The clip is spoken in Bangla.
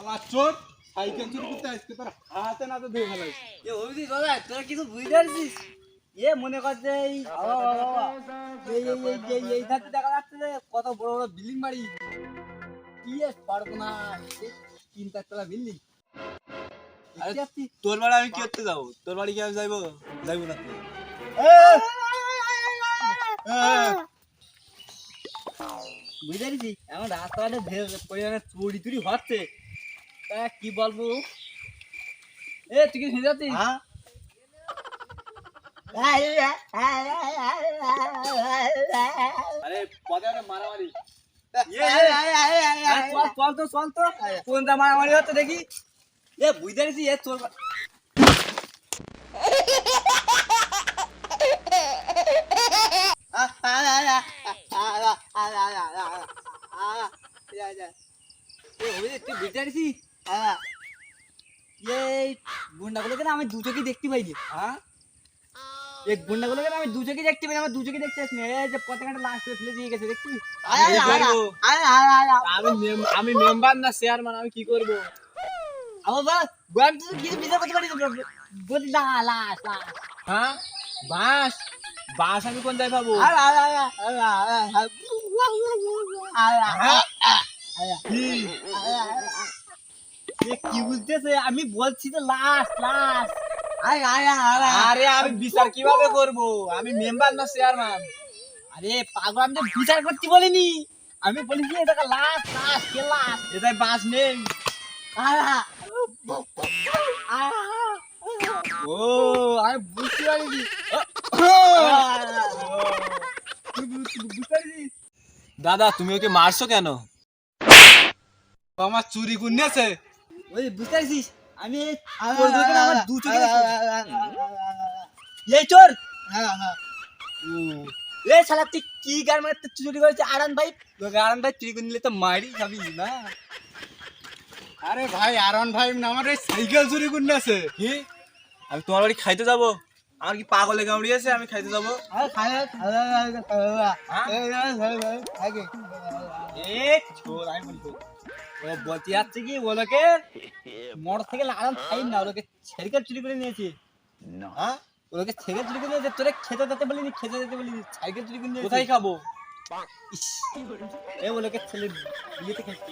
আমার চোর সাইকেল চুরি করতে আসছে তোর হাতে না তো ধুয়ে ফেলাই এ অভিজিৎ দাদা তোরা কিছু বুঝতে পারছিস এ মনে করছে এই এই ধারতে দেখা যাচ্ছে যে কত বড় বড় বিল্ডিং বাড়ি কি পারবো না 3-4 তলা বিল্ডিং তোর বাড়ি আমি কি করতে যাবো? তোর বাড়ি কি আমি যাইবো না তো। বুঝতে পারছি এখন রাস্তাঘাটে পরিমাণে চুরি টুরি হচ্ছে তা কি বলবো এ তুই কি শুনে যাচ্ছিস আরে পথে একটা মারামারি। চল তো কোনটা মারামারি হচ্ছে দেখি এ বুঝতে পারছি এ চল তুই বুঝতে পারছিস এই গুন্ডাগুলোকে না আমি দু চোখে দেখতে পাইনি এই গুন্ডাগুলোকে না আমি দু চোখে দেখতে পাই আমার দু চোখে দেখতে আসিনি এই যে পতাকাটা লাস্ট ফেলে দিয়ে গেছে দেখছিস আমি মেম্বার না চেয়ারম্যান, আমি কি করবো? আমার বাবা তো কিছু বিচার করতে পারি বলি না লাস্ট হ্যাঁ বাস বাস আমি কোন যাই পাবো? কি বুঝতেছে আমি বলছি তো লাস্ট লাস্ট আরে আমি বিচার কিভাবে করবো? আমি মেম্বার না চেয়ারম্যান। আরে পাগল আমি তো বিচার করতে বলিনি আমি বলেছি এটা লাস্ট লাস্ট কে লাস্ট এটাই বাস নেই। ও আমি বুঝতে পারিনি বুঝতে পারিনি দাদা তুমি ওকে মারছো কেন? আমার চুরি করনেছে ওই বুঝতে পারছিস আমি আমার দু চোখে এই চোর এ শালা তুই কি গান মারতে চুরি করেছে আরান ভাই চুরি করে নিলে তো মারি খাবি না আরে ভাই আরন ভাই না আমার এই সাইকেল চুরি করনেছে কি আমি তোমার বাড়ি খাইতে যাবো? আমার কি পাগলে কামড়িয়েছে আমি খাইতে যাবো? বলতে যাচ্ছে কি ওলোকে মোটর থেকে লাগাম খাই না ওলোকে সাইকেল চুরি করে নিয়েছে ওলোকে সাইকেল চুরি করে নিয়েছে তোরে খেতে যেতে বলিনি সাইকেল চুরি করে নিয়েছে কোথায় খাবো? এ ওলোকে ছেলে বিয়েতে খেতে